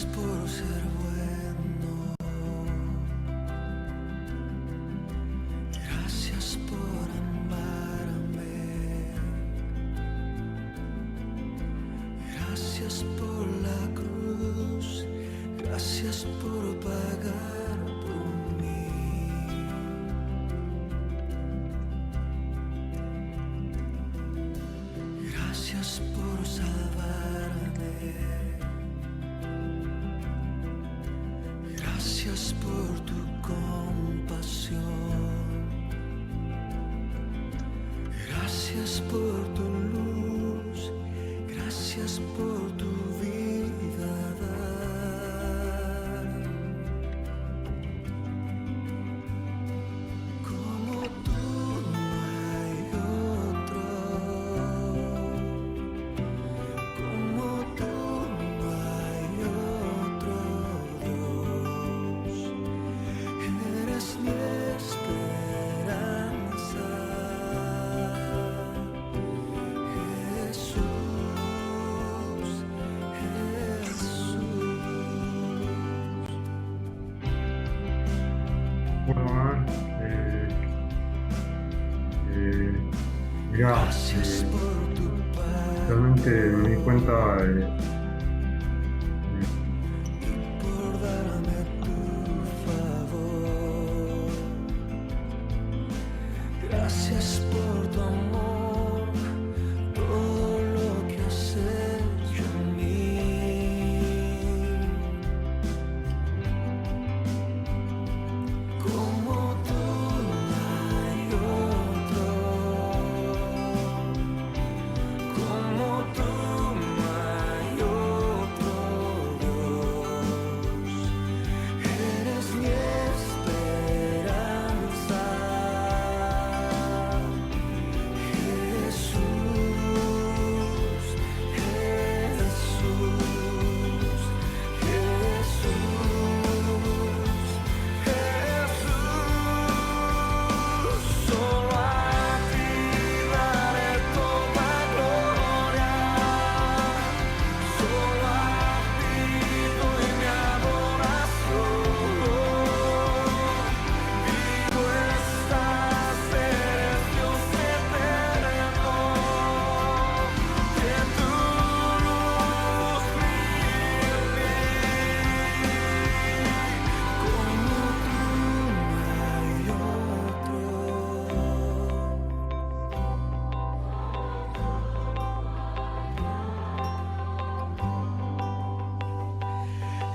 por ser bueno. Gracias por amarme. Gracias por la cruz. Gracias por pagar por mí. Gracias por salvarme. Gracias por tu compasión. Gracias por tu luz. Gracias por tu vida dar. Como tú no hay otro. Como tú no hay otro Dios. Eres mi esperanza. Jesús, Jesús. Bueno, mira, Gracias por tu paz realmente me di cuenta y por darme tu favor. Gracias por tu amor, todo lo que has hecho en mí. Como tú no hay otro. Como tú no hay otro Dios. Eres mi esperanza. Jesús, Jesús, Jesús. Solo a ti daré toda gloria. Solo a ti doy mi adoración. Vivo estás, eres Dios eterno. Que tu luz brille en mí. Como tú no hay otro.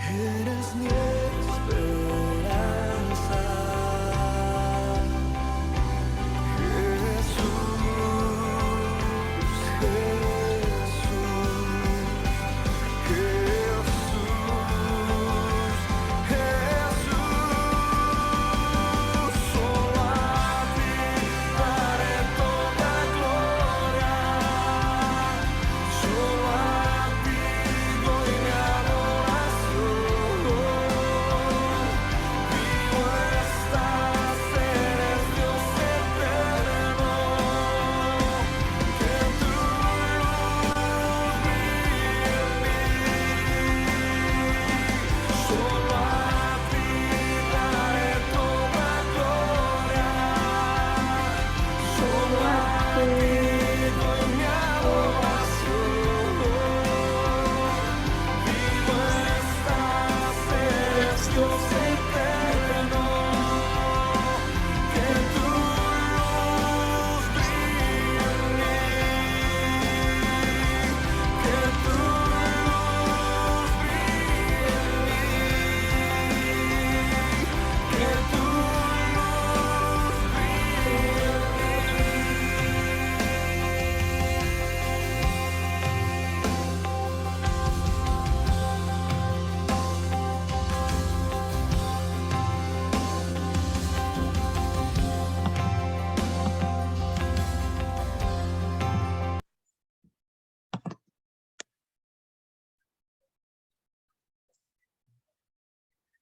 Eres mi esperanza. Solo a ti daré toda gloria. Solo a ti doy mi adoración. Vivo estás, eres Dios eterno. Que tu luz brille en mí. Solo a ti daré toda gloria. Solo a ti doy mi adoración. Vivo estás, eres Dios eterno. Que tu luz brille en mí. Que tu luz brille en mí. Que tu luz brille en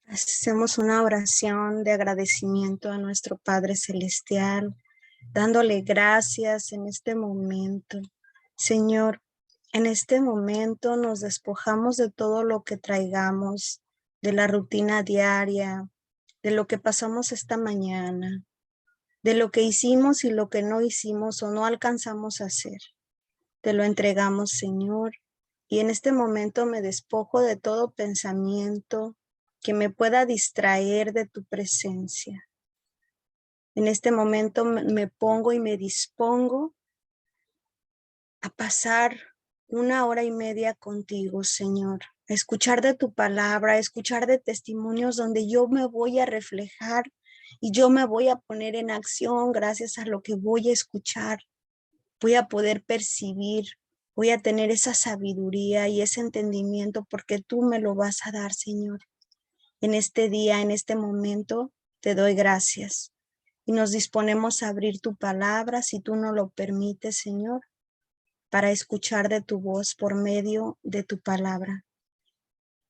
Hacemos una oración de agradecimiento a nuestro Padre Celestial, dándole gracias en este momento. Señor, En este momento nos despojamos de todo lo que traigamos, de la rutina diaria, de lo que pasamos esta mañana, de lo que hicimos y lo que no hicimos o no alcanzamos a hacer. Te lo entregamos, Señor, y en este momento me despojo de todo pensamiento que me pueda distraer de tu presencia. En este momento me pongo y me dispongo a pasar 1 hora y media contigo, Señor, a escuchar de tu palabra, a escuchar de testimonios donde yo me voy a reflejar y yo me voy a poner en acción gracias a lo que voy a escuchar. Voy a poder percibir, voy a tener esa sabiduría y ese entendimiento porque tú me lo vas a dar, Señor. En este día, en este momento, te doy gracias y nos disponemos a abrir tu palabra, si tú no lo permites, Señor, para escuchar de tu voz por medio de tu palabra.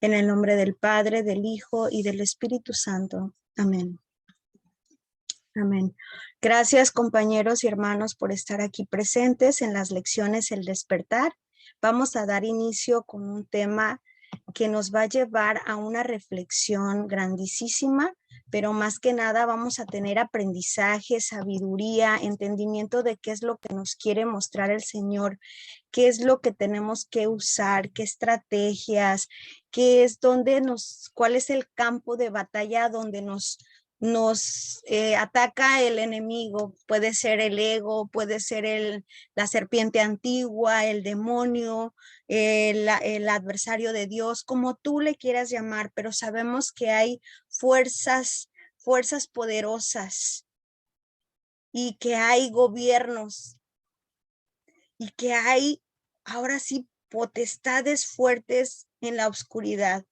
En el nombre del Padre, del Hijo y del Espíritu Santo. Amén. Amén. Gracias, compañeros y hermanos, por estar aquí presentes en las lecciones El Despertar. Vamos a dar inicio con un tema que nos va a llevar a una reflexión grandísima, pero más que nada vamos a tener aprendizaje, sabiduría, entendimiento de qué es lo que nos quiere mostrar el Señor, qué es lo que tenemos que usar, qué estrategias, qué es cuál es el campo de batalla donde nos ataca el enemigo. Puede ser el ego, puede ser la serpiente antigua, el demonio, el adversario de Dios, como tú le quieras llamar, pero sabemos que hay fuerzas poderosas y que hay gobiernos y que hay ahora sí potestades fuertes en la oscuridad,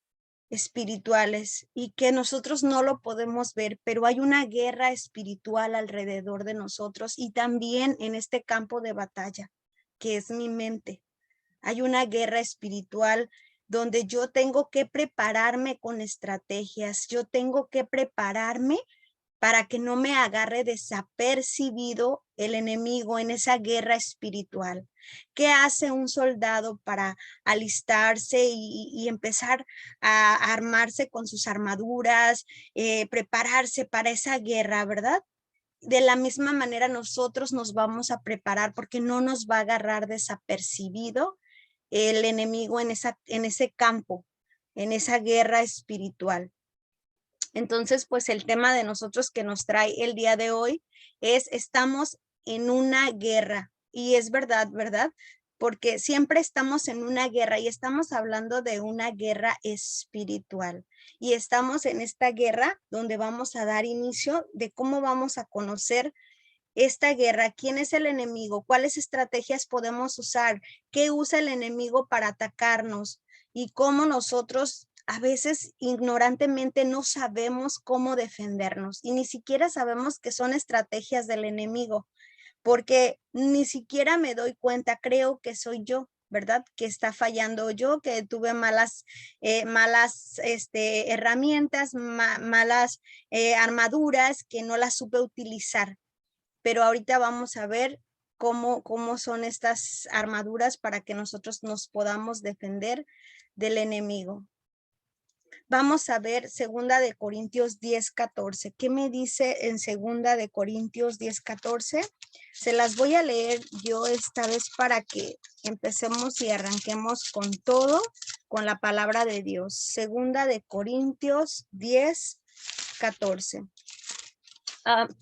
espirituales, y que nosotros no lo podemos ver, pero hay una guerra espiritual alrededor de nosotros y también en este campo de batalla, que es mi mente. Hay una guerra espiritual donde yo tengo que prepararme con estrategias, yo tengo que prepararme para que no me agarre desapercibido el enemigo en esa guerra espiritual. ¿Qué hace un soldado para alistarse y empezar a armarse con sus armaduras, prepararse para esa guerra, verdad? De la misma manera nosotros nos vamos a preparar porque no nos va a agarrar desapercibido el enemigo en ese campo, en esa guerra espiritual. Entonces, pues el tema de nosotros que nos trae el día de hoy es: estamos en una guerra. Y es verdad, ¿verdad? Porque siempre estamos en una guerra y estamos hablando de una guerra espiritual. Y estamos en esta guerra donde vamos a dar inicio de cómo vamos a conocer esta guerra, quién es el enemigo, cuáles estrategias podemos usar, qué usa el enemigo para atacarnos y cómo nosotros a veces ignorantemente no sabemos cómo defendernos y ni siquiera sabemos que son estrategias del enemigo, porque ni siquiera me doy cuenta, creo que soy yo, ¿verdad? Que está fallando yo, que tuve malas herramientas, malas armaduras, que no las supe utilizar. Pero ahorita vamos a ver cómo son estas armaduras para que nosotros nos podamos defender del enemigo. Vamos a ver 2 de Corintios 10:14. ¿Qué me dice en 2 de Corintios 10:14? Se las voy a leer yo esta vez para que empecemos y arranquemos con todo, con la palabra de Dios. 2 de Corintios 10:14.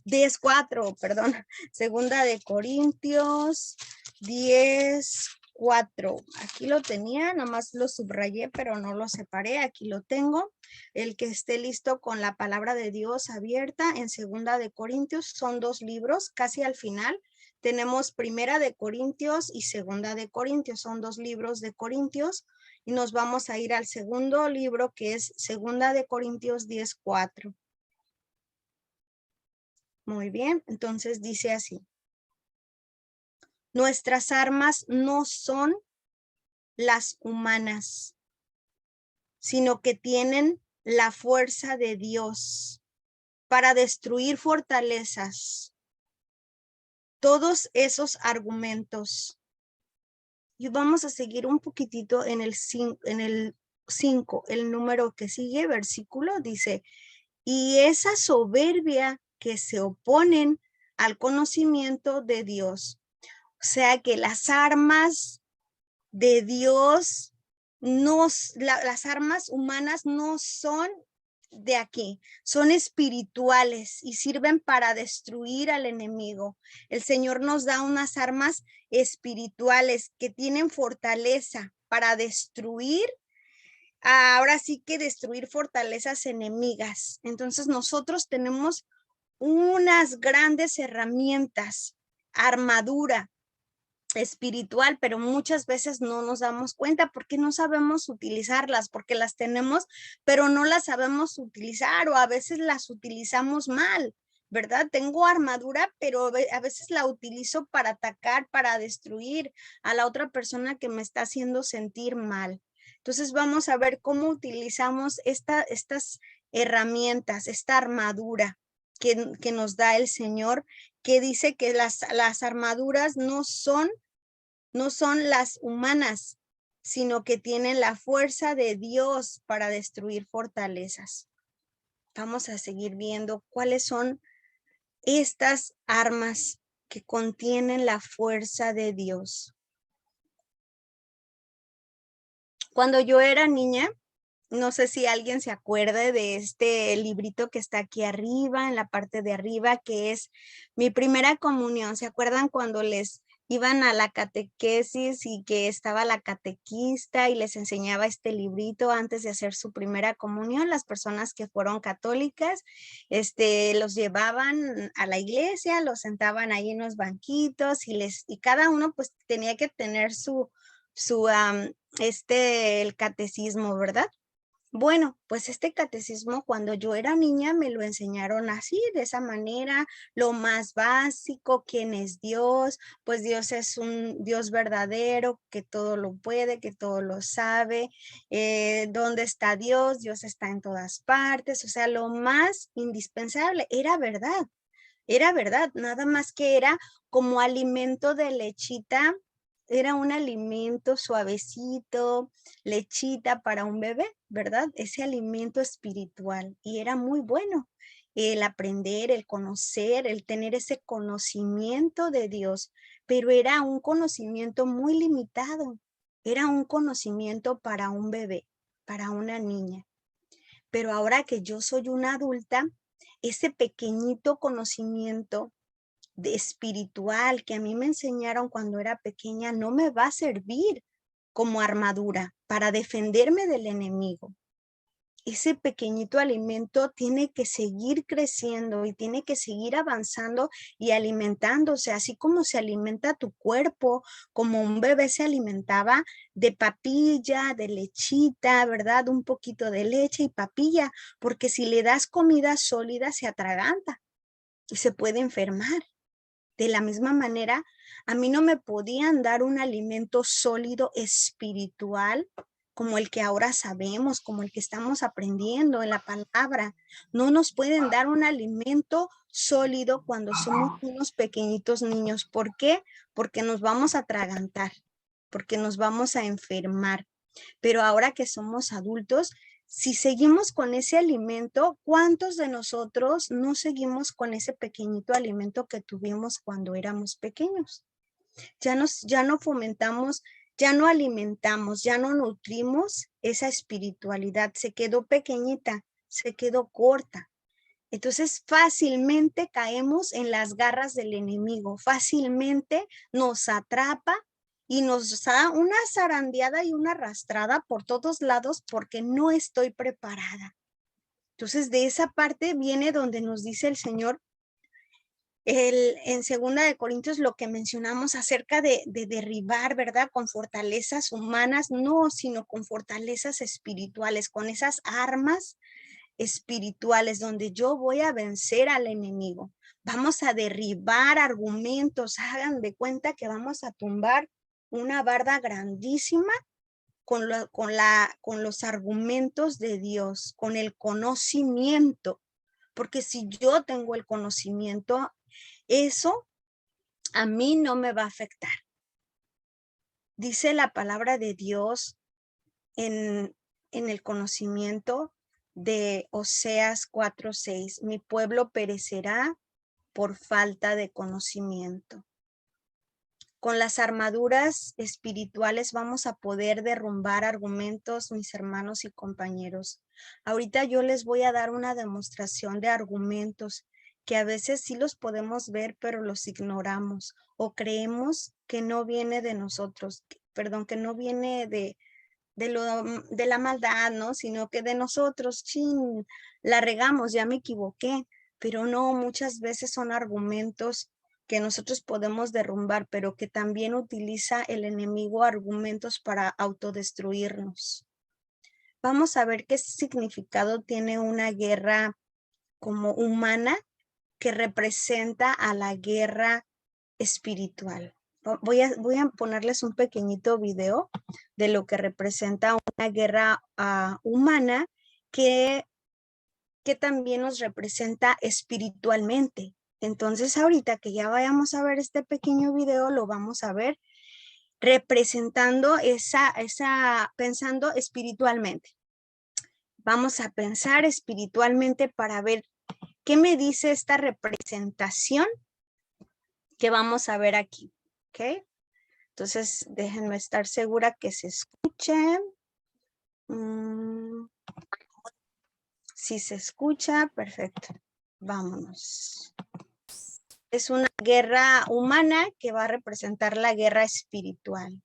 10:4, perdón. 2 de Corintios 10:4. Aquí lo tenía, nomás lo subrayé, pero no lo separé. Aquí lo tengo. El que esté listo con la palabra de Dios abierta en 2 de Corintios, son 2 libros, casi al final. Tenemos 1 de Corintios y 2 de Corintios, son 2 libros de Corintios. Y nos vamos a ir al segundo libro, que es 2 de Corintios 10:4. Muy bien, entonces dice así: nuestras armas no son las humanas, sino que tienen la fuerza de Dios para destruir fortalezas. Todos esos argumentos Y vamos a seguir un poquitito en el 5, el número que sigue, versículo, dice, y esa soberbia que se oponen al conocimiento de Dios. O sea que las armas de Dios, las armas humanas no son de aquí, son espirituales y sirven para destruir al enemigo. El Señor nos da unas armas espirituales que tienen fortaleza para destruir, ahora sí que destruir fortalezas enemigas. Entonces nosotros tenemos unas grandes herramientas, armadura espiritual, pero muchas veces no nos damos cuenta porque no sabemos utilizarlas, porque las tenemos, pero no las sabemos utilizar o a veces las utilizamos mal, ¿verdad? Tengo armadura, pero a veces la utilizo para atacar, para destruir a la otra persona que me está haciendo sentir mal. Entonces vamos a ver cómo utilizamos estas herramientas, esta armadura que nos da el Señor, que dice que las armaduras no son las humanas, sino que tienen la fuerza de Dios para destruir fortalezas. Vamos a seguir viendo cuáles son estas armas que contienen la fuerza de Dios. Cuando yo era niña, no sé si alguien se acuerde de este librito que está aquí arriba, en la parte de arriba, que es mi primera comunión. ¿Se acuerdan cuando les iban a la catequesis y que estaba la catequista y les enseñaba este librito antes de hacer su primera comunión? Las personas que fueron católicas, los llevaban a la iglesia, los sentaban ahí en los banquitos y cada uno pues tenía que tener el catecismo, ¿verdad? Bueno, pues este catecismo cuando yo era niña me lo enseñaron así, de esa manera, lo más básico, quién es Dios, pues Dios es un Dios verdadero, que todo lo puede, que todo lo sabe, ¿dónde está Dios? Dios está en todas partes, o sea, lo más indispensable, era verdad, nada más que era como alimento de lechita, era un alimento suavecito, lechita para un bebé, ¿verdad? Ese alimento espiritual y era muy bueno el aprender, el conocer, el tener ese conocimiento de Dios, pero era un conocimiento muy limitado, era un conocimiento para un bebé, para una niña. Pero ahora que yo soy una adulta, ese pequeñito conocimiento de espiritual que a mí me enseñaron cuando era pequeña no me va a servir como armadura para defenderme del enemigo. Ese pequeñito alimento tiene que seguir creciendo y tiene que seguir avanzando y alimentándose, así como se alimenta tu cuerpo, como un bebé se alimentaba de papilla, de lechita, ¿verdad? Un poquito de leche y papilla, porque si le das comida sólida se atraganta y se puede enfermar. De la misma manera, a mí no me podían dar un alimento sólido espiritual como el que ahora sabemos, como el que estamos aprendiendo en la palabra. No nos pueden dar un alimento sólido cuando somos unos pequeñitos niños. ¿Por qué? Porque nos vamos a atragantar, porque nos vamos a enfermar. Pero ahora que somos adultos, si seguimos con ese alimento, ¿cuántos de nosotros no seguimos con ese pequeñito alimento que tuvimos cuando éramos pequeños? Ya no fomentamos, ya no alimentamos, ya no nutrimos esa espiritualidad. Se quedó pequeñita, se quedó corta. Entonces fácilmente caemos en las garras del enemigo, fácilmente nos atrapa y nos da una zarandeada y una arrastrada por todos lados porque no estoy preparada. Entonces de esa parte viene donde nos dice el Señor en 2 Corintios lo que mencionamos acerca de derribar, ¿verdad? Con fortalezas humanas, no, sino con fortalezas espirituales, con esas armas espirituales donde yo voy a vencer al enemigo. Vamos a derribar argumentos, hagan de cuenta que vamos a tumbar una barda grandísima con los argumentos de Dios, con el conocimiento, porque si yo tengo el conocimiento, eso a mí no me va a afectar. Dice la palabra de Dios en el conocimiento de Oseas 4:6, mi pueblo perecerá por falta de conocimiento. Con las armaduras espirituales vamos a poder derrumbar argumentos, mis hermanos y compañeros. Ahorita yo les voy a dar una demostración de argumentos que a veces sí los podemos ver, pero los ignoramos o creemos que no viene de nosotros, perdón, que no viene de la maldad, ¿no? Sino que de nosotros, chin, la regamos, ya me equivoqué, pero no, muchas veces son argumentos que nosotros podemos derrumbar, pero que también utiliza el enemigo argumentos para autodestruirnos. Vamos a ver qué significado tiene una guerra como humana que representa a la guerra espiritual. Voy a ponerles un pequeñito video de lo que representa una guerra humana que también nos representa espiritualmente. Entonces ahorita que ya vayamos a ver este pequeño video, lo vamos a ver representando pensando espiritualmente. Vamos a pensar espiritualmente para ver qué me dice esta representación que vamos a ver aquí, ¿ok? Entonces, déjenme estar segura que se escuche. Si se escucha, perfecto. Vámonos. Es una guerra humana que va a representar la guerra espiritual.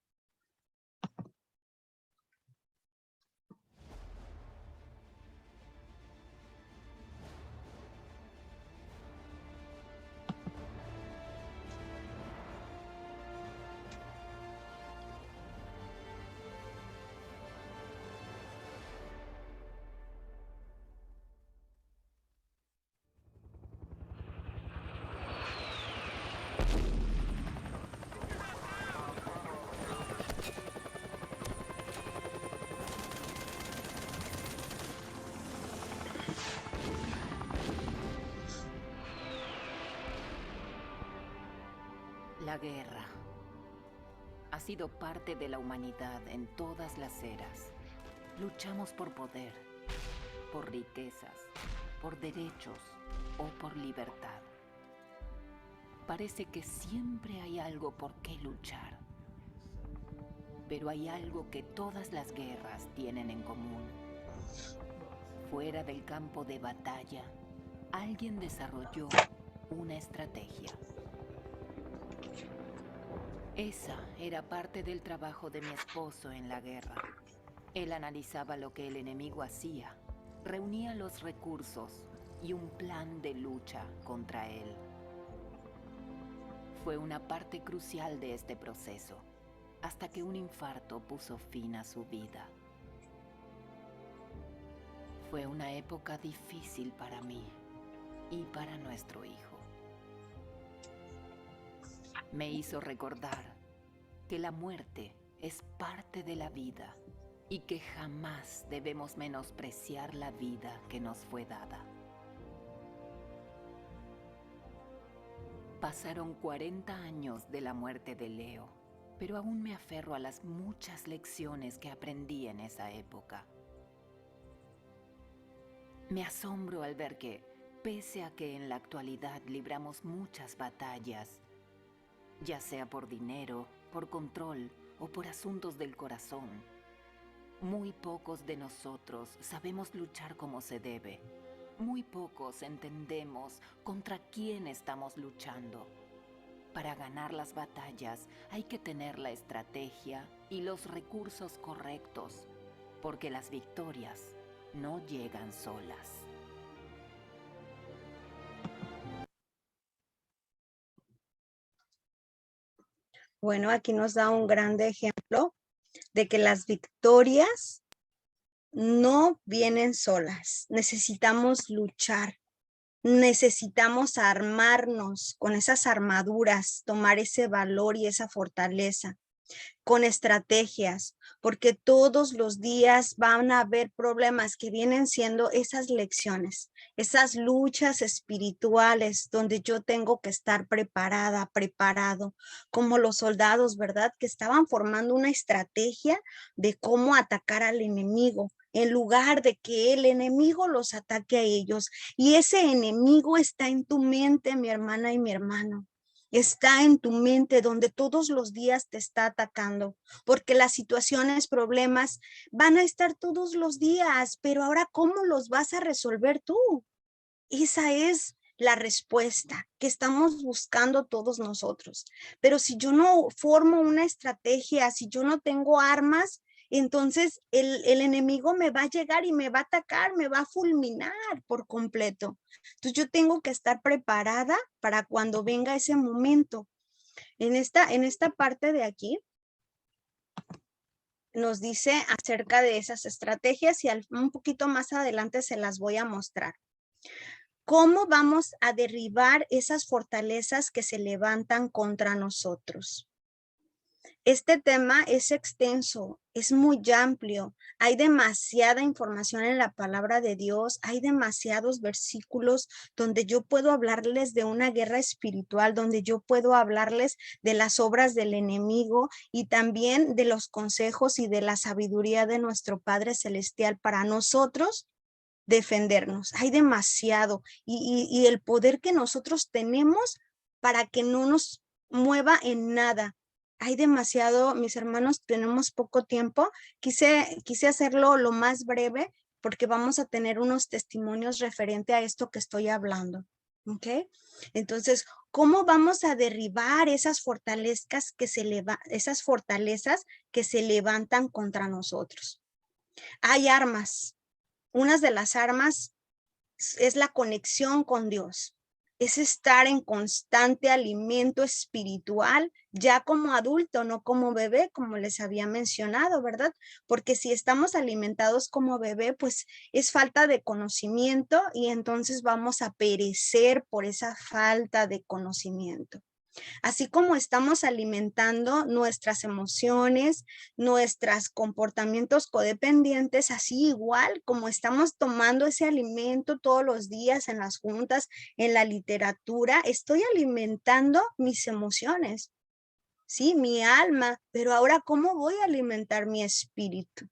La guerra ha sido parte de la humanidad en todas las eras. Luchamos por poder, por riquezas, por derechos o por libertad. Parece que siempre hay algo por qué luchar. Pero hay algo que todas las guerras tienen en común. Fuera del campo de batalla, alguien desarrolló una estrategia. Esa era parte del trabajo de mi esposo en la guerra. Él analizaba lo que el enemigo hacía, reunía los recursos y un plan de lucha contra él. Fue una parte crucial de este proceso, hasta que un infarto puso fin a su vida. Fue una época difícil para mí y para nuestro hijo. Me hizo recordar que la muerte es parte de la vida y que jamás debemos menospreciar la vida que nos fue dada. Pasaron 40 años de la muerte de Leo, pero aún me aferro a las muchas lecciones que aprendí en esa época. Me asombro al ver que, pese a que en la actualidad libramos muchas batallas, ya sea por dinero, por control o por asuntos del corazón, muy pocos de nosotros sabemos luchar como se debe. Muy pocos entendemos contra quién estamos luchando. Para ganar las batallas hay que tener la estrategia y los recursos correctos, porque las victorias no llegan solas. Bueno, aquí nos da un grande ejemplo de que las victorias no vienen solas. Necesitamos luchar. Necesitamos armarnos con esas armaduras, tomar ese valor y esa fortaleza. con estrategias, porque todos los días van a haber problemas que vienen siendo esas lecciones, esas luchas espirituales donde yo tengo que estar preparada, preparado, como los soldados, ¿verdad? Que estaban formando una estrategia de cómo atacar al enemigo, en lugar de que el enemigo los ataque a ellos. Y ese enemigo está en tu mente, mi hermana y mi hermano. Está en tu mente donde todos los días te está atacando, porque las situaciones, problemas van a estar todos los días, pero ahora ¿cómo los vas a resolver tú? Esa es la respuesta que estamos buscando todos nosotros. Pero si yo no formo una estrategia, si yo no tengo armas, entonces el enemigo me va a llegar y me va a atacar, me va a fulminar por completo. Entonces yo tengo que estar preparada para cuando venga ese momento. En esta parte de aquí nos dice acerca de esas estrategias y un poquito más adelante se las voy a mostrar. ¿Cómo vamos a derribar esas fortalezas que se levantan contra nosotros? Este tema es extenso, es muy amplio. Hay demasiada información en la palabra de Dios. Hay demasiados versículos donde yo puedo hablarles de una guerra espiritual, donde yo puedo hablarles de las obras del enemigo y también de los consejos y de la sabiduría de nuestro Padre Celestial para nosotros defendernos. Hay demasiado y el poder que nosotros tenemos para que no nos mueva en nada. Hay demasiado, mis hermanos, tenemos poco tiempo. Quise hacerlo lo más breve porque vamos a tener unos testimonios referente a esto que estoy hablando. ¿Ok? Entonces, ¿cómo vamos a derribar esas fortalezas esas fortalezas que se levantan contra nosotros? Hay armas. Una de las armas es la conexión con Dios. Es estar en constante alimento espiritual, ya como adulto, no como bebé, como les había mencionado, ¿verdad? Porque si estamos alimentados como bebé, pues es falta de conocimiento y entonces vamos a perecer por esa falta de conocimiento. Así como estamos alimentando nuestras emociones, nuestros comportamientos codependientes, así igual como estamos tomando ese alimento todos los días en las juntas, en la literatura, estoy alimentando mis emociones, sí, mi alma, pero ahora ¿cómo voy a alimentar mi espíritu?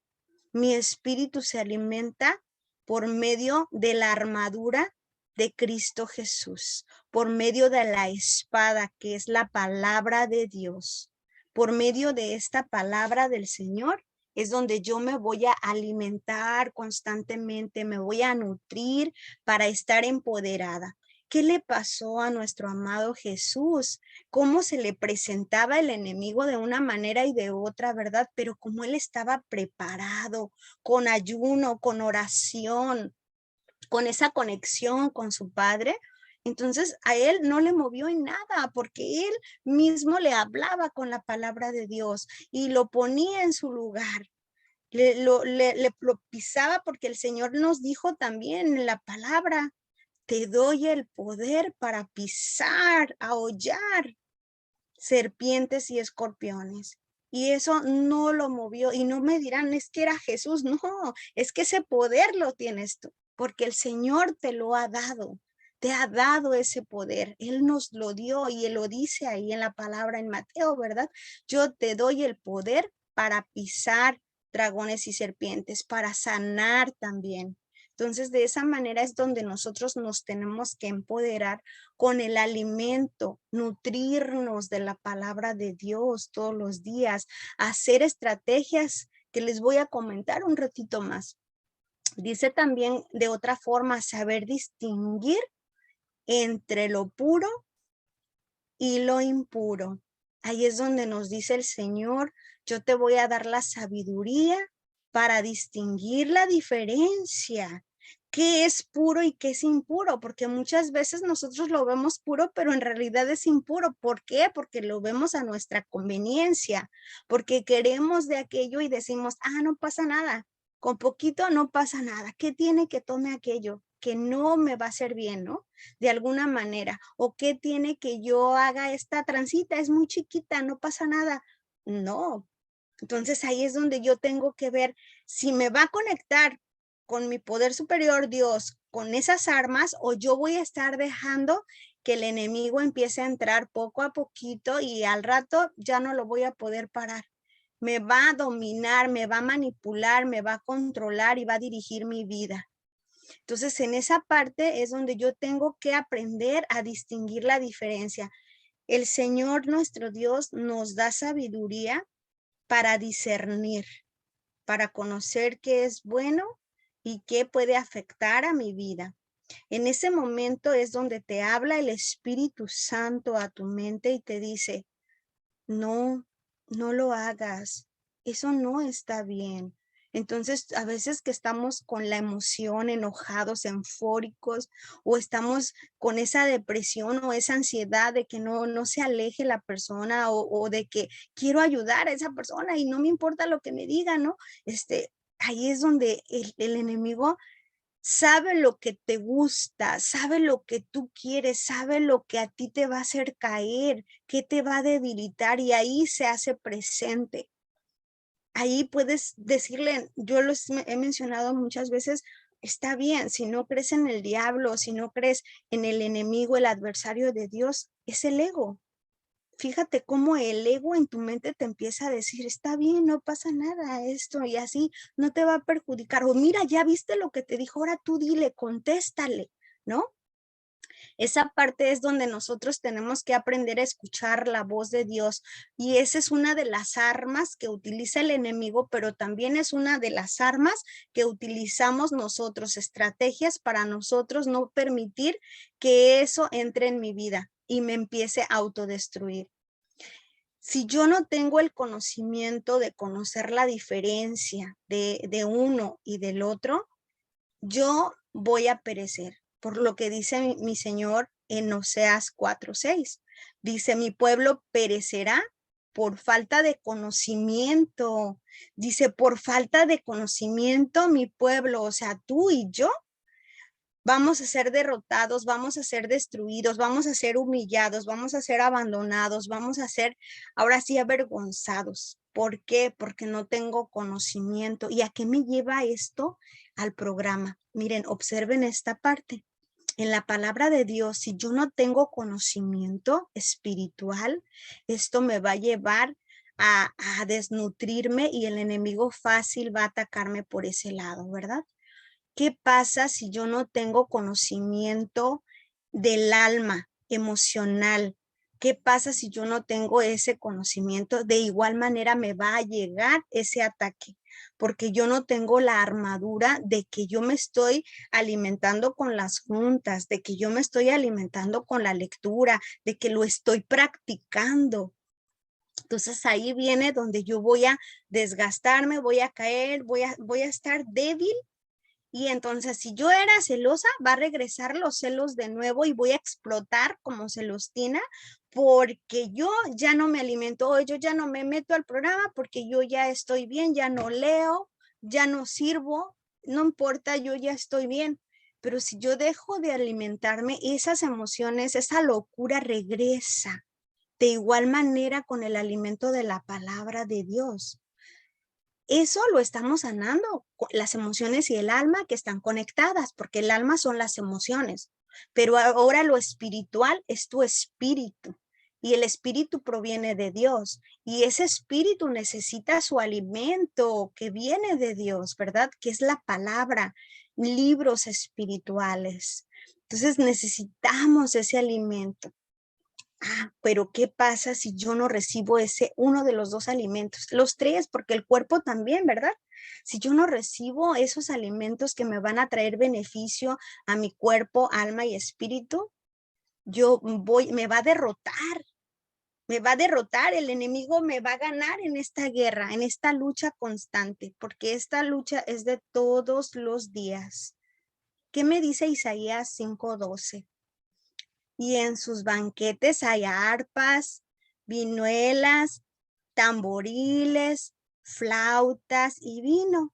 Mi espíritu se alimenta por medio de la armadura de Cristo Jesús, por medio de la espada que es la palabra de Dios. Por medio de esta palabra del Señor es donde yo me voy a alimentar constantemente, me voy a nutrir para estar empoderada. ¿Qué le pasó a nuestro amado Jesús? Cómo se le presentaba el enemigo de una manera y de otra, ¿verdad? Pero como él estaba preparado, con ayuno, con oración, con esa conexión con su Padre, entonces a él no le movió en nada porque él mismo le hablaba con la palabra de Dios y lo ponía en su lugar. Lo pisaba porque el Señor nos dijo también en la palabra, te doy el poder para pisar, ahollar serpientes y escorpiones. Y eso no lo movió. Y no me dirán, es que era Jesús. No, es que ese poder lo tienes tú, porque el Señor te lo ha dado. Te ha dado ese poder. Él nos lo dio y Él lo dice ahí en la palabra en Mateo, ¿verdad? Yo te doy el poder para pisar dragones y serpientes, para sanar también. Entonces, de esa manera es donde nosotros nos tenemos que empoderar con el alimento, nutrirnos de la palabra de Dios todos los días, hacer estrategias que les voy a comentar un ratito más. Dice también de otra forma, saber distinguir entre lo puro y lo impuro. Ahí es donde nos dice el Señor, yo te voy a dar la sabiduría para distinguir la diferencia. ¿Qué es puro y qué es impuro? Porque muchas veces nosotros lo vemos puro, pero en realidad es impuro. ¿Por qué? Porque lo vemos a nuestra conveniencia, porque queremos de aquello y decimos, no pasa nada, con poquito no pasa nada. ¿Qué tiene que tome aquello? Que no me va a hacer bien, ¿no? De alguna manera. ¿O qué tiene que yo haga esta transita? Es muy chiquita, no pasa nada. No. Entonces ahí es donde yo tengo que ver si me va a conectar con mi poder superior Dios, con esas armas, o yo voy a estar dejando que el enemigo empiece a entrar poco a poquito y al rato ya no lo voy a poder parar. Me va a dominar, me va a manipular, me va a controlar y va a dirigir mi vida. Entonces, en esa parte es donde yo tengo que aprender a distinguir la diferencia. El Señor nuestro Dios nos da sabiduría para discernir, para conocer qué es bueno y qué puede afectar a mi vida. En ese momento es donde te habla el Espíritu Santo a tu mente y te dice, no, no lo hagas, eso no está bien. Entonces, a veces que estamos con la emoción, enojados, eufóricos, o estamos con esa depresión o esa ansiedad de que no se aleje la persona o de que quiero ayudar a esa persona y no me importa lo que me diga, ¿no? Ahí es donde el enemigo sabe lo que te gusta, sabe lo que tú quieres, sabe lo que a ti te va a hacer caer, qué te va a debilitar y ahí se hace presente. Ahí puedes decirle, yo he mencionado muchas veces, está bien, si no crees en el diablo, si no crees en el enemigo, el adversario de Dios, es el ego. Fíjate cómo el ego en tu mente te empieza a decir, está bien, no pasa nada esto y así no te va a perjudicar. O mira, ya viste lo que te dijo, ahora tú dile, contéstale, ¿no? Esa parte es donde nosotros tenemos que aprender a escuchar la voz de Dios y esa es una de las armas que utiliza el enemigo, pero también es una de las armas que utilizamos nosotros, estrategias para nosotros no permitir que eso entre en mi vida y me empiece a autodestruir. Si yo no tengo el conocimiento de conocer la diferencia de uno y del otro, yo voy a perecer. Por lo que dice mi Señor en Oseas 4:6. Dice, mi pueblo perecerá por falta de conocimiento. Dice, por falta de conocimiento mi pueblo, o sea, tú y yo, vamos a ser derrotados, vamos a ser destruidos, vamos a ser humillados, vamos a ser abandonados, vamos a ser ahora sí avergonzados. ¿Por qué? Porque no tengo conocimiento. ¿Y a qué me lleva esto? Al programa. Miren, observen esta parte. En la palabra de Dios, si yo no tengo conocimiento espiritual, esto me va a llevar a desnutrirme y el enemigo fácil va a atacarme por ese lado, ¿verdad? ¿Qué pasa si yo no tengo conocimiento del alma emocional? ¿Qué pasa si yo no tengo ese conocimiento? De igual manera me va a llegar ese ataque, porque yo no tengo la armadura de que yo me estoy alimentando con las juntas, de que yo me estoy alimentando con la lectura, de que lo estoy practicando. Entonces ahí viene donde yo voy a desgastarme, voy a caer, voy a estar débil. Y entonces, si yo era celosa, va a regresar los celos de nuevo y voy a explotar como celostina porque yo ya no me alimento, yo ya no me meto al programa porque yo ya estoy bien, ya no leo, ya no sirvo, no importa, yo ya estoy bien. Pero si yo dejo de alimentarme, esas emociones, esa locura regresa. De igual manera con el alimento de la palabra de Dios. Eso lo estamos sanando, las emociones y el alma que están conectadas, porque el alma son las emociones, pero ahora lo espiritual es tu espíritu y el espíritu proviene de Dios y ese espíritu necesita su alimento que viene de Dios, ¿verdad? Que es la palabra, libros espirituales. Entonces necesitamos ese alimento. Pero ¿qué pasa si yo no recibo uno de los dos alimentos? Los tres, porque el cuerpo también, ¿verdad? Si yo no recibo esos alimentos que me van a traer beneficio a mi cuerpo, alma y espíritu, me va a derrotar, el enemigo me va a ganar en esta guerra, en esta lucha constante, porque esta lucha es de todos los días. ¿Qué me dice Isaías 5:12? Y en sus banquetes hay arpas, vihuelas, tamboriles, flautas y vino.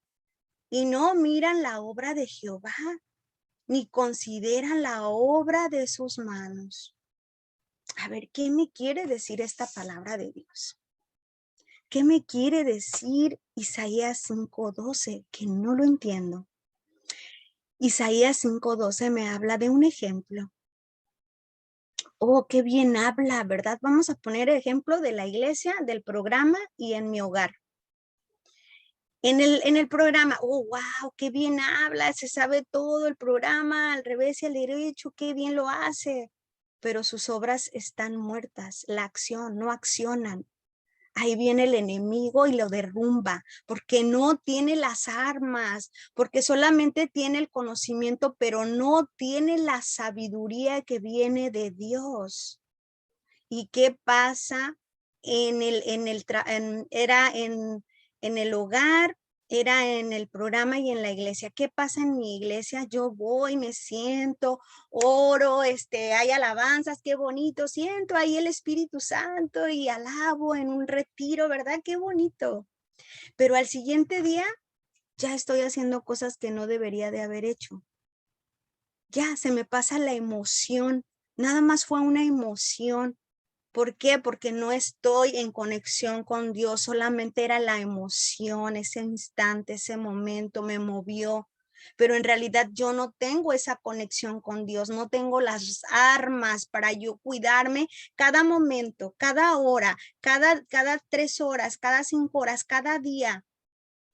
Y no miran la obra de Jehová, ni consideran la obra de sus manos. A ver, ¿qué me quiere decir esta palabra de Dios? ¿qué me quiere decir Isaías 5:12? Que no lo entiendo. Isaías 5:12 me habla de un ejemplo. Oh, qué bien habla, ¿verdad? Vamos a poner ejemplo de la iglesia, del programa y en mi hogar. En el programa, oh, wow, qué bien habla, se sabe todo el programa, al revés y al derecho, qué bien lo hace. Pero sus obras están muertas, la acción, no accionan. Ahí viene el enemigo y lo derrumba, porque no tiene las armas, porque solamente tiene el conocimiento, pero no tiene la sabiduría que viene de Dios. ¿Y qué pasa en el hogar, era en el programa y en la iglesia? ¿Qué pasa en mi iglesia? Yo voy, me siento, oro, hay alabanzas, qué bonito, siento ahí el Espíritu Santo y alabo en un retiro, ¿verdad? Qué bonito. Pero al siguiente día ya estoy haciendo cosas que no debería de haber hecho. Ya se me pasa la emoción, nada más fue una emoción. ¿Por qué? Porque no estoy en conexión con Dios, solamente era la emoción, ese instante, ese momento me movió, pero en realidad yo no tengo esa conexión con Dios, no tengo las armas para yo cuidarme cada momento, cada hora, cada 3 horas, cada 5 horas, cada día.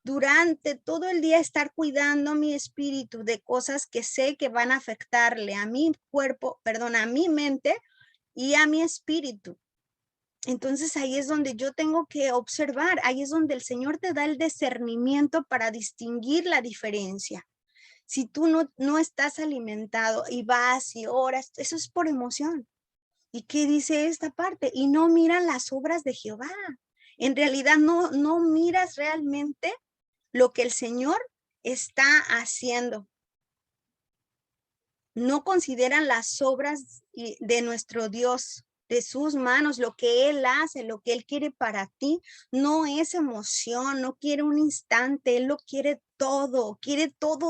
Durante todo el día estar cuidando mi espíritu de cosas que sé que van a afectarle a mi cuerpo, perdón, a mi mente y a mi espíritu. Entonces ahí es donde yo tengo que observar, ahí es donde el Señor te da el discernimiento para distinguir la diferencia. Si tú no estás alimentado y vas y oras, eso es por emoción. ¿Y qué dice esta parte? Y no miran las obras de Jehová. En realidad no miras realmente lo que el Señor está haciendo. No consideran las obras de nuestro Dios, de sus manos, lo que Él hace, lo que Él quiere para ti. No es emoción, no quiere un instante, Él lo quiere todo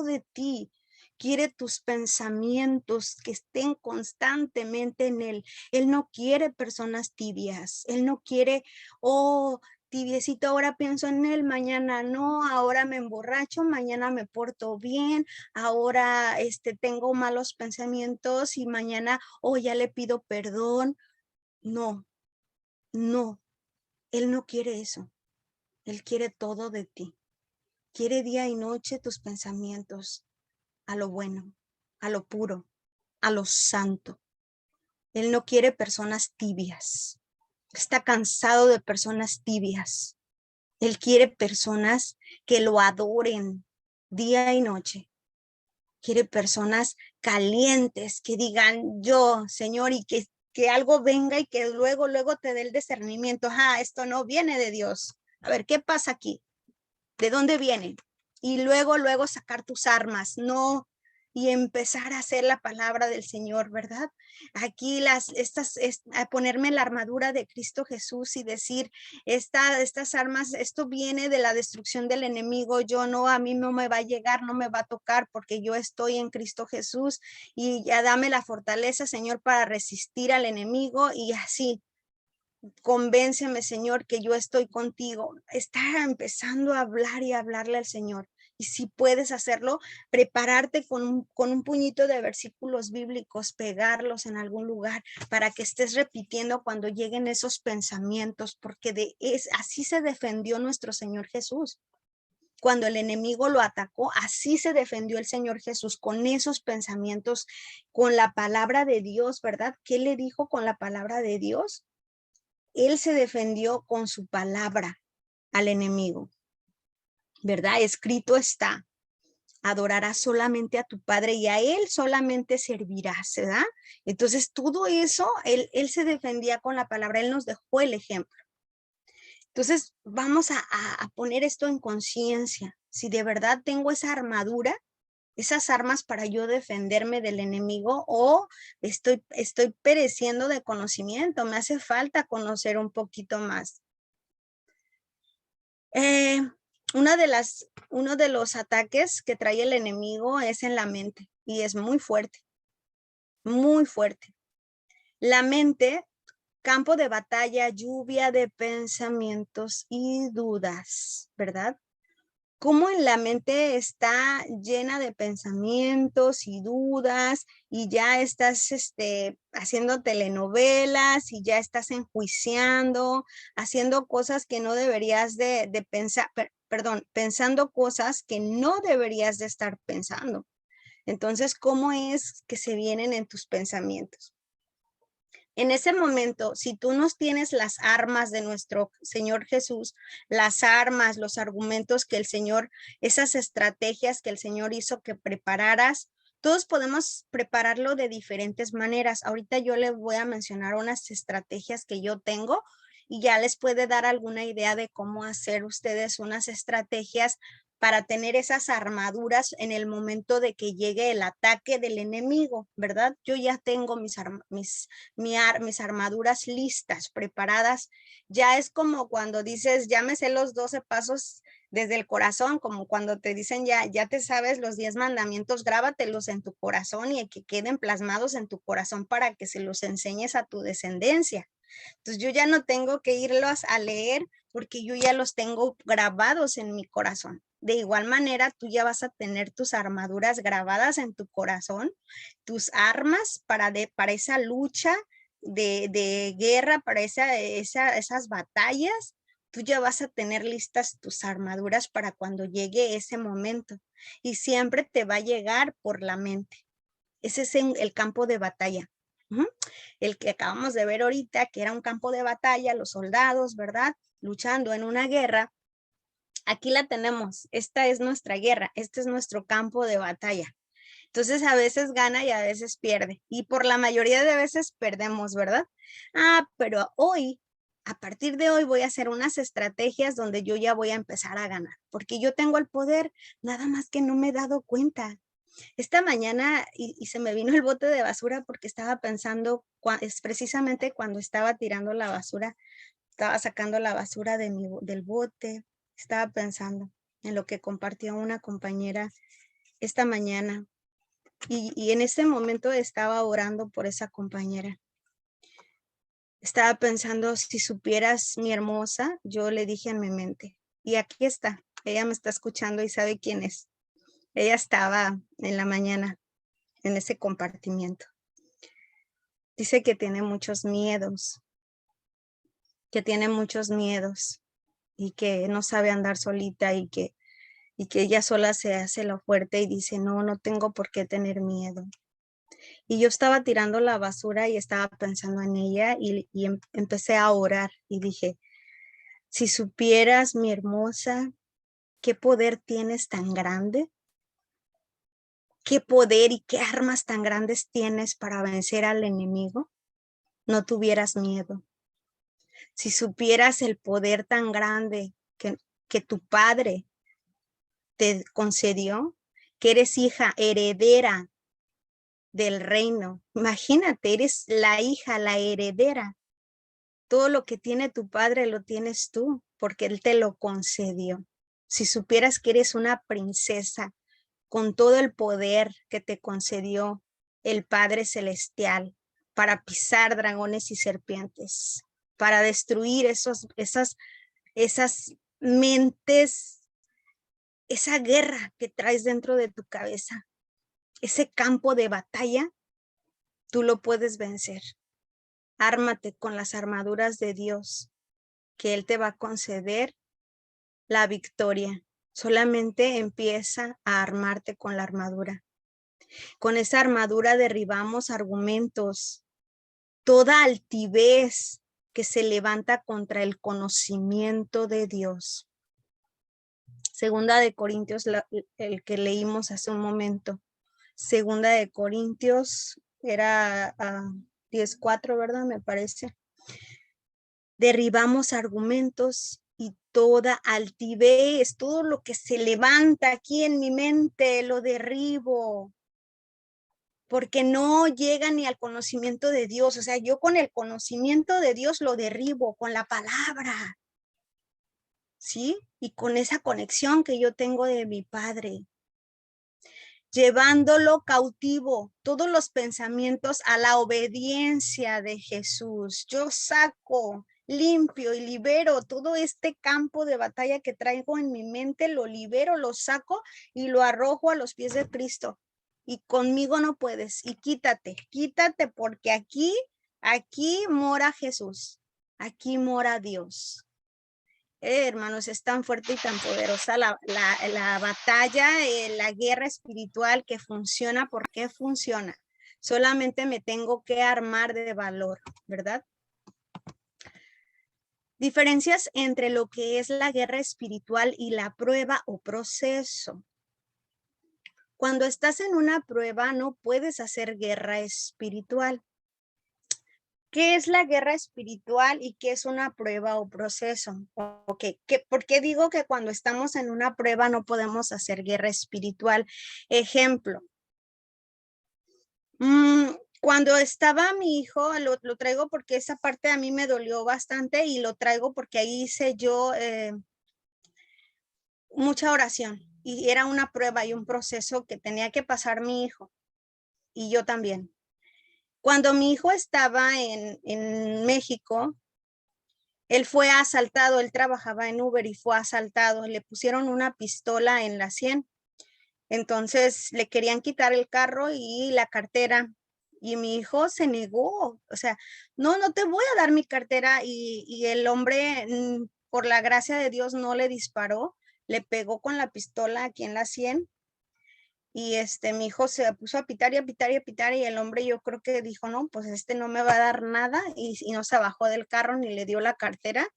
de ti. Quiere tus pensamientos que estén constantemente en Él. Él no quiere personas tibias. Él no quiere, oh, tibiecito, ahora pienso en Él, mañana no, ahora me emborracho, mañana me porto bien, ahora tengo malos pensamientos y mañana, oh, ya le pido perdón. No, no, Él no quiere eso. Él quiere todo de ti. Quiere día y noche tus pensamientos a lo bueno, a lo puro, a lo santo. Él no quiere personas tibias. Está cansado de personas tibias. Él quiere personas que lo adoren día y noche. Quiere personas calientes que digan yo, Señor, y que algo venga y que luego te dé el discernimiento. Esto no viene de Dios. A ver, ¿qué pasa aquí? ¿De dónde viene? Y luego sacar tus armas, no, y empezar a hacer la palabra del Señor, ¿verdad? Aquí a ponerme la armadura de Cristo Jesús y decir, estas armas, esto viene de la destrucción del enemigo, a mí no me va a llegar, no me va a tocar porque yo estoy en Cristo Jesús y ya dame la fortaleza, Señor, para resistir al enemigo y así. Convénceme, Señor, que yo estoy contigo. Está empezando a hablar y a hablarle al Señor. Y si puedes hacerlo, prepararte con un puñito de versículos bíblicos, pegarlos en algún lugar para que estés repitiendo cuando lleguen esos pensamientos, porque así se defendió nuestro Señor Jesús. Cuando el enemigo lo atacó, así se defendió el Señor Jesús, con esos pensamientos, con la palabra de Dios, ¿verdad? ¿Qué le dijo con la palabra de Dios? Él se defendió con su palabra al enemigo, ¿verdad? Escrito está, adorarás solamente a tu Padre y a Él solamente servirás, ¿verdad? Entonces todo eso, él se defendía con la palabra, Él nos dejó el ejemplo. Entonces vamos a poner esto en conciencia. Si de verdad tengo esa armadura, esas armas para yo defenderme del enemigo, o estoy pereciendo de conocimiento, me hace falta conocer un poquito más. Uno de los ataques que trae el enemigo es en la mente y es muy fuerte, muy fuerte. La mente campo de batalla, lluvia de pensamientos y dudas, ¿verdad? Cómo en la mente está llena de pensamientos y dudas y ya estás haciendo telenovelas y ya estás enjuiciando, haciendo cosas que no deberías de pensar, perdón, pensando cosas que no deberías de estar pensando. Entonces, ¿cómo es que se vienen en tus pensamientos? En ese momento, si tú no tienes las armas de nuestro Señor Jesús, las armas, los argumentos que el Señor, esas estrategias que el Señor hizo que prepararas, todos podemos prepararlo de diferentes maneras. Ahorita yo les voy a mencionar unas estrategias que yo tengo y ya les puede dar alguna idea de cómo hacer ustedes unas estrategias para tener esas armaduras en el momento de que llegue el ataque del enemigo, ¿verdad? Yo ya tengo mis armaduras listas, preparadas. Ya es como cuando dices, ya me sé los 12 pasos desde el corazón, como cuando te dicen ya te sabes los 10 mandamientos, grábatelos en tu corazón y que queden plasmados en tu corazón para que se los enseñes a tu descendencia. Entonces yo ya no tengo que irlos a leer porque yo ya los tengo grabados en mi corazón. De igual manera, tú ya vas a tener tus armaduras grabadas en tu corazón, tus armas para esa lucha de guerra, para esas batallas. Tú ya vas a tener listas tus armaduras para cuando llegue ese momento. Y siempre te va a llegar por la mente. Ese es el campo de batalla. El que acabamos de ver ahorita, que era un campo de batalla, los soldados, ¿verdad? Luchando en una guerra. Aquí la tenemos, esta es nuestra guerra, este es nuestro campo de batalla. Entonces a veces gana y a veces pierde. Y por la mayoría de veces perdemos, ¿verdad? Pero hoy, a partir de hoy voy a hacer unas estrategias donde yo ya voy a empezar a ganar. Porque yo tengo el poder, nada más que no me he dado cuenta. Esta mañana y se me vino el bote de basura porque estaba pensando, es precisamente cuando estaba tirando la basura, estaba sacando la basura del bote, estaba pensando en lo que compartió una compañera esta mañana y en ese momento estaba orando por esa compañera. Estaba pensando, si supieras mi hermosa, yo le dije en mi mente, y aquí está, ella me está escuchando y sabe quién es. Ella estaba en la mañana en ese compartimiento. Dice que tiene muchos miedos, y que no sabe andar solita y que ella sola se hace la fuerte y dice, no tengo por qué tener miedo. Y yo estaba tirando la basura y estaba pensando en ella y empecé a orar y dije, si supieras, mi hermosa, qué poder tienes tan grande, qué poder y qué armas tan grandes tienes para vencer al enemigo, no tuvieras miedo. Si supieras el poder tan grande que tu padre te concedió, que eres hija heredera del reino. Imagínate, eres la hija, la heredera. Todo lo que tiene tu padre lo tienes tú, porque él te lo concedió. Si supieras que eres una princesa con todo el poder que te concedió el Padre Celestial para pisar dragones y serpientes, para destruir esas mentes, esa guerra que traes dentro de tu cabeza, ese campo de batalla, tú lo puedes vencer. Ármate con las armaduras de Dios, que Él te va a conceder la victoria. Solamente empieza a armarte con la armadura. Con esa armadura derribamos argumentos, toda altivez que se levanta contra el conocimiento de Dios. Segunda de Corintios, el que leímos hace un momento. Segunda de Corintios era 10:4, ¿verdad? Me parece. Derribamos argumentos y toda altivez, todo lo que se levanta aquí en mi mente, lo derribo. Porque no llega ni al conocimiento de Dios. O sea, yo con el conocimiento de Dios lo derribo, con la palabra. ¿Sí? Y con esa conexión que yo tengo de mi Padre. llevándolo cautivo, todos los pensamientos a la obediencia de Jesús. Yo saco, limpio y libero todo este campo de batalla que traigo en mi mente, lo libero, lo saco y lo arrojo a los pies de Cristo. Y conmigo no puedes, y quítate, quítate, porque aquí mora Jesús, aquí mora Dios. Hermanos, es tan fuerte y tan poderosa la batalla, la guerra espiritual que funciona. ¿Por qué funciona? Solamente me tengo que armar de valor, ¿verdad? Diferencias entre lo que es la guerra espiritual y la prueba o proceso. Cuando estás en una prueba no puedes hacer guerra espiritual. ¿Qué es la guerra espiritual y qué es una prueba o proceso? Okay. ¿Por qué digo que cuando estamos en una prueba no podemos hacer guerra espiritual? Ejemplo. Cuando estaba mi hijo, lo traigo porque esa parte a mí me dolió bastante y lo traigo porque ahí hice yo mucha oración y era una prueba y un proceso que tenía que pasar mi hijo y yo también. Cuando mi hijo estaba en México, él fue asaltado, él trabajaba en Uber y fue asaltado, le pusieron una pistola en la sien. Entonces le querían quitar el carro y la cartera y mi hijo se negó, o sea, no te voy a dar mi cartera y el hombre, por la gracia de Dios, no le disparó, le pegó con la pistola aquí en la sien. Y mi hijo se puso a pitar y a pitar y a pitar y el hombre yo creo que dijo, no, pues no me va a dar nada y no se bajó del carro ni le dio la cartera.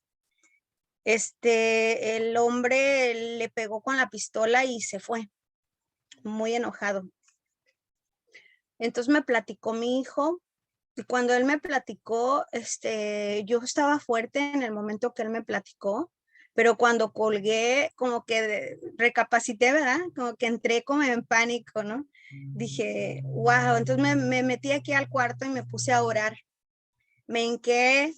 El hombre le pegó con la pistola y se fue, muy enojado. Entonces me platicó mi hijo y cuando él me platicó, yo estaba fuerte en el momento que él me platicó. Pero cuando colgué, como que recapacité, ¿verdad? Como que entré como en pánico, ¿no? Dije, wow, entonces me metí aquí al cuarto y me puse a orar. Me hinqué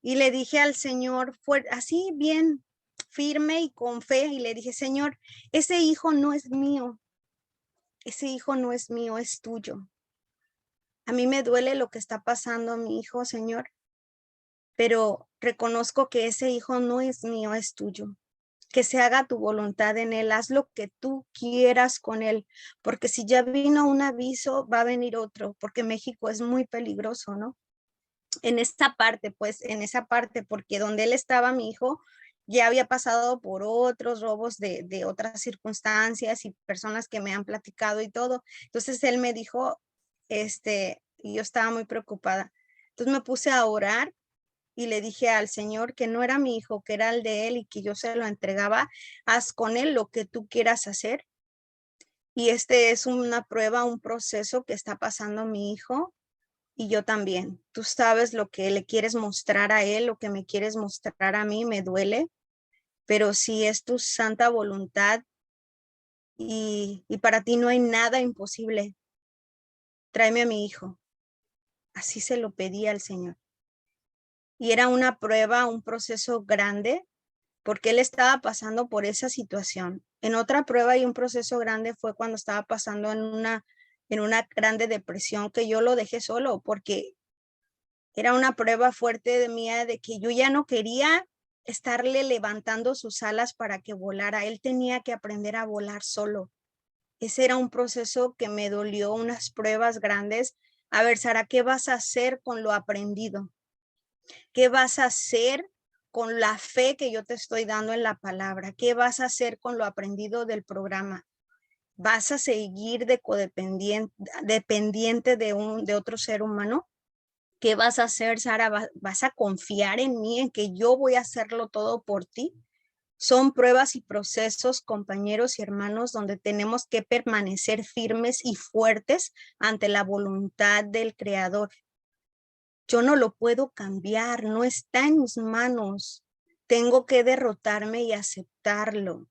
y le dije al Señor, así bien firme y con fe, y le dije, Señor, ese hijo no es mío. Ese hijo no es mío, es tuyo. A mí me duele lo que está pasando a mi hijo, Señor, pero reconozco que ese hijo no es mío, es tuyo. Que se haga tu voluntad en él, haz lo que tú quieras con él, porque si ya vino un aviso, va a venir otro, porque México es muy peligroso, ¿no? En esta parte, pues, en esa parte, porque donde él estaba, mi hijo, ya había pasado por otros robos de otras circunstancias y personas que me han platicado y todo. Entonces él me dijo, y yo estaba muy preocupada. Entonces me puse a orar y le dije al Señor que no era mi hijo, que era el de él y que yo se lo entregaba. Haz con él lo que tú quieras hacer. Y es una prueba, un proceso que está pasando mi hijo y yo también. Tú sabes lo que le quieres mostrar a él, lo que me quieres mostrar a mí, me duele, pero si es tu santa voluntad y para ti no hay nada imposible, tráeme a mi hijo. Así se lo pedí al Señor. Y era una prueba, un proceso grande, porque él estaba pasando por esa situación. En otra prueba y un proceso grande fue cuando estaba pasando en una grande depresión, que yo lo dejé solo, porque era una prueba fuerte de mía de que yo ya no quería estarle levantando sus alas para que volara. Él tenía que aprender a volar solo. Ese era un proceso que me dolió, unas pruebas grandes. A ver, Sara, ¿qué vas a hacer con lo aprendido? ¿Qué vas a hacer con la fe que yo te estoy dando en la palabra? ¿Qué vas a hacer con lo aprendido del programa? ¿Vas a seguir dependiente de otro ser humano? ¿Qué vas a hacer, Sara? ¿Vas a confiar en mí, en que yo voy a hacerlo todo por ti? Son pruebas y procesos, compañeros y hermanos, donde tenemos que permanecer firmes y fuertes ante la voluntad del Creador. Yo no lo puedo cambiar, no está en mis manos. Tengo que derrotarme y aceptarlo.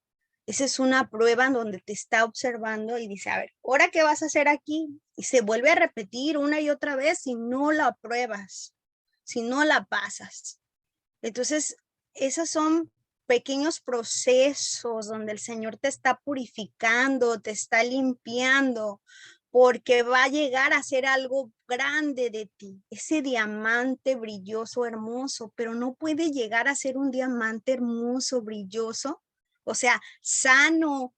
Esa es una prueba en donde te está observando y dice, a ver, ¿ahora qué vas a hacer aquí? Y se vuelve a repetir una y otra vez si no la pruebas, si no la pasas. Entonces, esas son pequeños procesos donde el Señor te está purificando, te está limpiando, porque va a llegar a ser algo grande de ti, ese diamante brilloso, hermoso, pero no puede llegar a ser un diamante hermoso, brilloso, o sea, sano,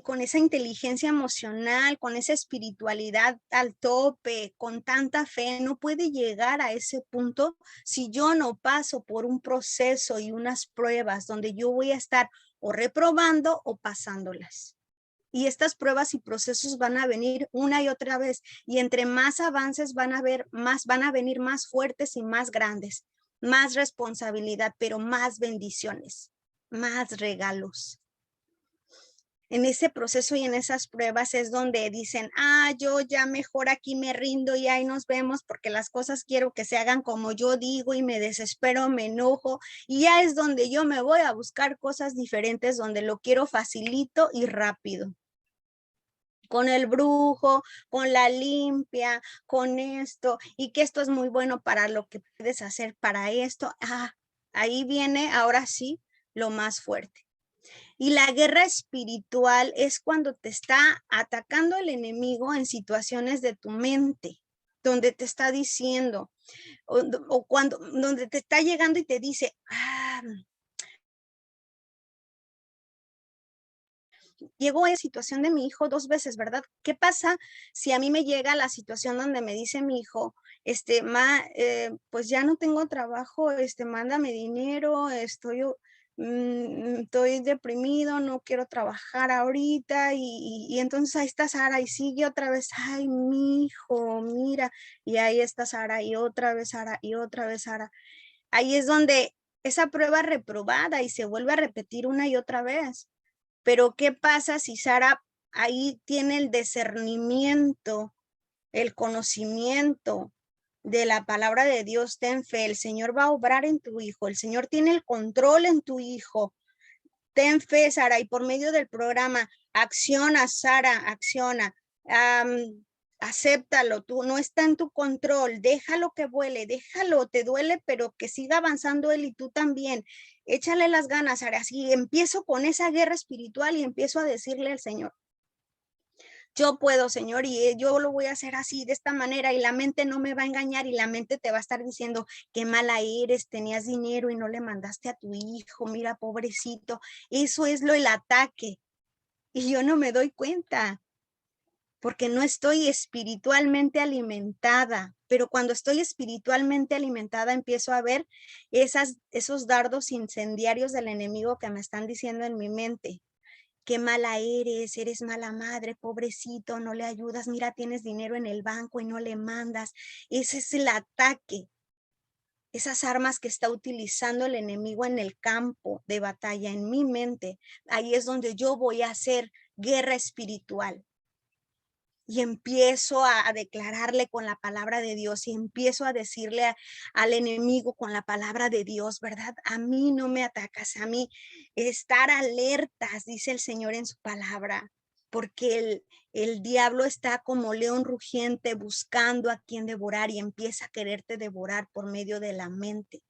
con esa inteligencia emocional, con esa espiritualidad al tope, con tanta fe, no puede llegar a ese punto si yo no paso por un proceso y unas pruebas donde yo voy a estar o reprobando o pasándolas. Y estas pruebas y procesos van a venir una y otra vez, y entre más avances van a venir más fuertes y más grandes, más responsabilidad, pero más bendiciones, más regalos. En ese proceso y en esas pruebas es donde dicen, yo ya mejor aquí me rindo y ahí nos vemos porque las cosas quiero que se hagan como yo digo y me desespero, me enojo, y ya es donde yo me voy a buscar cosas diferentes donde lo quiero facilito y rápido. Con el brujo, con la limpia, con esto, y que esto es muy bueno para lo que puedes hacer para esto. Ahí viene ahora sí lo más fuerte. Y la guerra espiritual es cuando te está atacando el enemigo en situaciones de tu mente, donde te está diciendo, donde te está llegando y te dice, llegó la situación de mi hijo 2 veces, ¿verdad? ¿Qué pasa si a mí me llega la situación donde me dice mi hijo, pues ya no tengo trabajo, mándame dinero, estoy deprimido, no quiero trabajar ahorita, y entonces ahí está Sara y sigue otra vez, ay, mi hijo, mira, y ahí está Sara y otra vez Sara y otra vez Sara. Ahí es donde esa prueba reprobada y se vuelve a repetir una y otra vez. Pero ¿qué pasa si Sara ahí tiene el discernimiento, el conocimiento de la palabra de Dios? Ten fe, el Señor va a obrar en tu hijo, el Señor tiene el control en tu hijo. Ten fe, Sara, y por medio del programa, acciona, Sara, acciona. Acéptalo, tú no está en tu control, déjalo que vuele, déjalo, te duele, pero que siga avanzando él y tú también. Échale las ganas, Sara. Así empiezo con esa guerra espiritual y empiezo a decirle al Señor, yo puedo, Señor, y yo lo voy a hacer así, de esta manera, y la mente no me va a engañar, y la mente te va a estar diciendo, qué mala eres, tenías dinero y no le mandaste a tu hijo, mira, pobrecito. Eso es el ataque, y yo no me doy cuenta, porque no estoy espiritualmente alimentada. Pero cuando estoy espiritualmente alimentada, empiezo a ver esos dardos incendiarios del enemigo que me están diciendo en mi mente. Qué mala eres mala madre, pobrecito, no le ayudas, mira, tienes dinero en el banco y no le mandas. Ese es el ataque, esas armas que está utilizando el enemigo en el campo de batalla, en mi mente. Ahí es donde yo voy a hacer guerra espiritual. Y empiezo a declararle con la palabra de Dios y empiezo a decirle al enemigo con la palabra de Dios, ¿verdad? A mí no me atacas, a mí estar alertas, dice el Señor en su palabra, porque el diablo está como león rugiente buscando a quien devorar y empieza a quererte devorar por medio de la mente.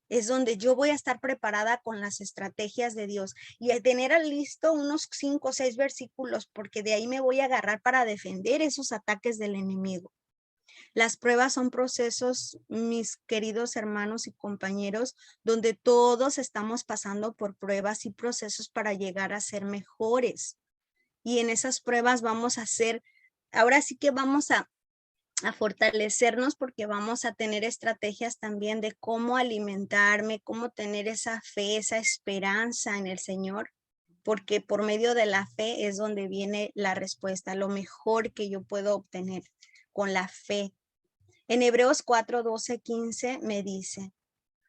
Es donde yo voy a estar preparada con las estrategias de Dios y a tener listo unos 5 o 6 versículos, porque de ahí me voy a agarrar para defender esos ataques del enemigo. Las pruebas son procesos, mis queridos hermanos y compañeros, donde todos estamos pasando por pruebas y procesos para llegar a ser mejores. Y en esas pruebas vamos a hacer, ahora sí que vamos a fortalecernos, porque vamos a tener estrategias también de cómo alimentarme, cómo tener esa fe, esa esperanza en el Señor, porque por medio de la fe es donde viene la respuesta, lo mejor que yo puedo obtener con la fe. En Hebreos 4, 12, 15 me dice,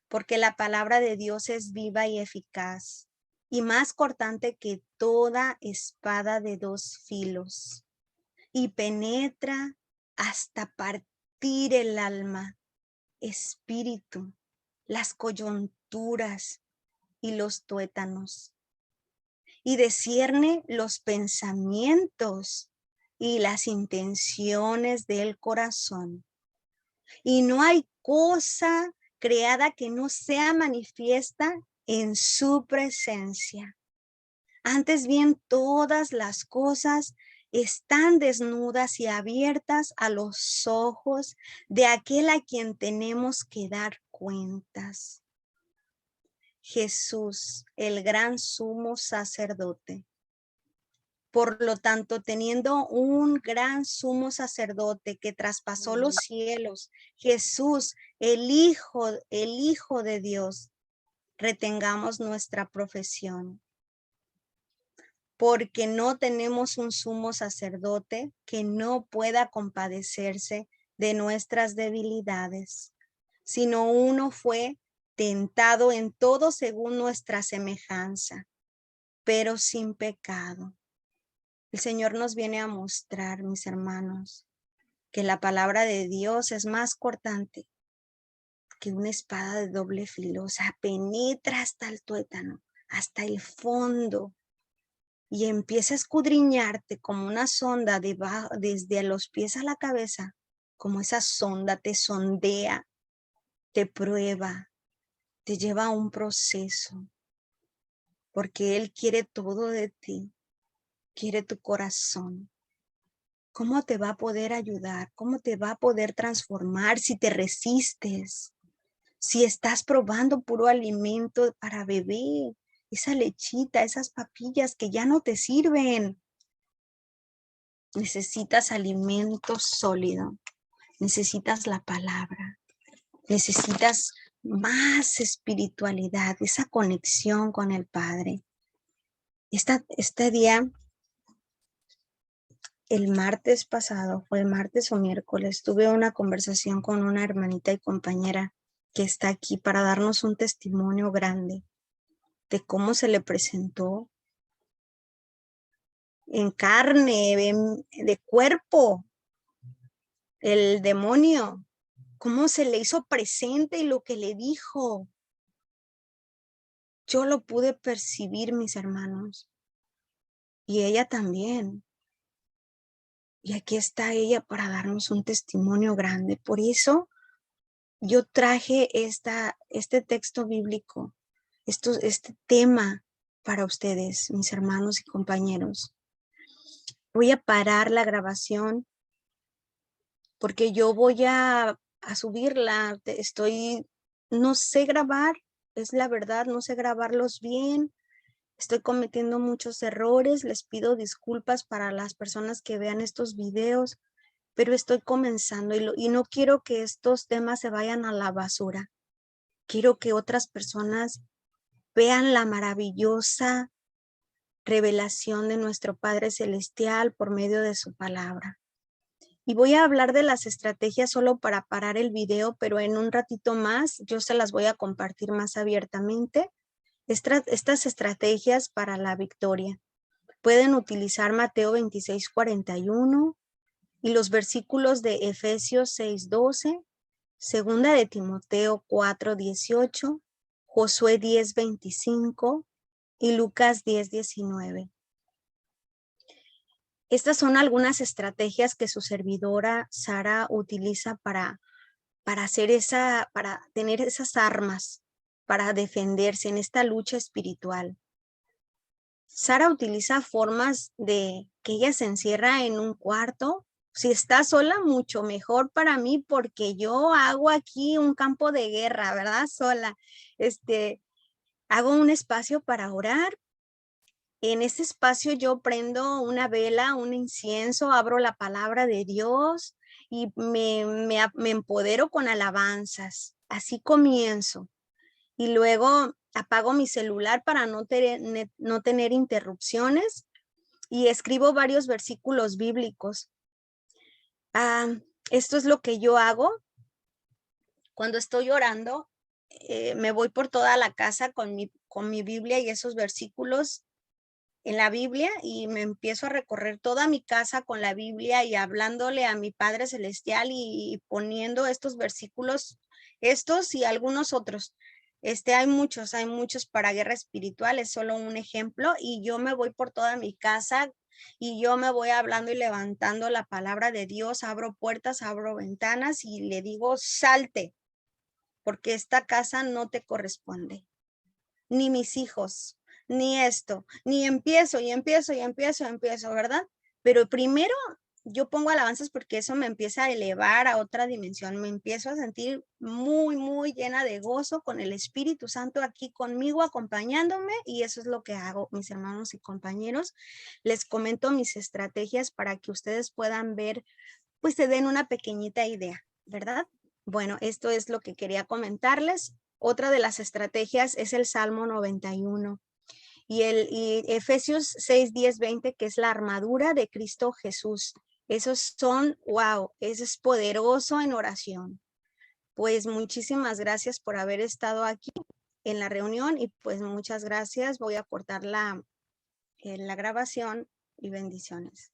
porque la palabra de Dios es viva y eficaz y más cortante que toda espada de 2 filos y penetra hasta partir el alma, espíritu, las coyunturas y los tuétanos, y discierne los pensamientos y las intenciones del corazón. Y no hay cosa creada que no sea manifiesta en su presencia. Antes bien, todas las cosas están desnudas y abiertas a los ojos de aquel a quien tenemos que dar cuentas. Jesús, el gran sumo sacerdote. Por lo tanto, teniendo un gran sumo sacerdote que traspasó los cielos, Jesús, el Hijo de Dios, retengamos nuestra profesión. Porque no tenemos un sumo sacerdote que no pueda compadecerse de nuestras debilidades, sino uno fue tentado en todo según nuestra semejanza, pero sin pecado. El Señor nos viene a mostrar, mis hermanos, que la palabra de Dios es más cortante que una espada de doble filo, o sea, penetra hasta el tuétano, hasta el fondo, y empieza a escudriñarte como una sonda desde los pies a la cabeza, como esa sonda te sondea, te prueba, te lleva a un proceso, porque Él quiere todo de ti, quiere tu corazón. ¿Cómo te va a poder ayudar? ¿Cómo te va a poder transformar si te resistes? Si estás probando puro alimento para bebé, esa lechita, esas papillas que ya no te sirven. Necesitas alimento sólido, necesitas la palabra, necesitas más espiritualidad, esa conexión con el Padre. Este día, el martes pasado, fue el martes o miércoles, tuve una conversación con una hermanita y compañera que está aquí para darnos un testimonio grande de cómo se le presentó en carne, de cuerpo, el demonio, cómo se le hizo presente y lo que le dijo. Yo lo pude percibir, mis hermanos, y ella también. Y aquí está ella para darnos un testimonio grande. Por eso yo traje este texto bíblico, este tema para ustedes, mis hermanos y compañeros. Voy a parar la grabación porque yo voy a subirla. No sé grabar, es la verdad, no sé grabarlos bien. Estoy cometiendo muchos errores, les pido disculpas para las personas que vean estos videos, pero estoy comenzando y no quiero que estos temas se vayan a la basura. Quiero que otras personas vean la maravillosa revelación de nuestro Padre Celestial por medio de su palabra. Y voy a hablar de las estrategias solo para parar el video, pero en un ratito más yo se las voy a compartir más abiertamente. Estas estrategias para la victoria. Pueden utilizar Mateo 26:41 y los versículos de Efesios 6:12, segunda de Timoteo 4:18, Josué 10:25 y Lucas 10:19. Estas son algunas estrategias que su servidora Sara utiliza para tener esas armas, para defenderse en esta lucha espiritual. Sara utiliza formas de que ella se encierra en un cuarto. Si está sola, mucho mejor para mí, porque yo hago aquí un campo de guerra, ¿verdad? Sola. Hago un espacio para orar. En ese espacio yo prendo una vela, un incienso, abro la palabra de Dios y me empodero con alabanzas. Así comienzo. Y luego apago mi celular para no tener interrupciones y escribo varios versículos bíblicos. Esto es lo que yo hago. Cuando estoy orando, me voy por toda la casa con mi Biblia y esos versículos en la Biblia y me empiezo a recorrer toda mi casa con la Biblia y hablándole a mi Padre Celestial y poniendo estos versículos, estos y algunos otros. Hay muchos para guerra espiritual, es solo un ejemplo, y yo me voy por toda mi casa y yo me voy hablando y levantando la palabra de Dios, abro puertas, abro ventanas y le digo, salte, porque esta casa no te corresponde. ni mis hijos, ni esto, ni empiezo, ¿verdad? Pero primero yo pongo alabanzas porque eso me empieza a elevar a otra dimensión, me empiezo a sentir muy, muy llena de gozo con el Espíritu Santo aquí conmigo, acompañándome, y eso es lo que hago, mis hermanos y compañeros. Les comento mis estrategias para que ustedes puedan ver, pues se den una pequeñita idea, ¿verdad? Bueno, esto es lo que quería comentarles. Otra de las estrategias es el Salmo 91 y Efesios 6, 10, 20, que es la armadura de Cristo Jesús. Esos son, wow, eso es poderoso en oración. Pues muchísimas gracias por haber estado aquí en la reunión y pues muchas gracias. Voy a cortar la grabación y bendiciones.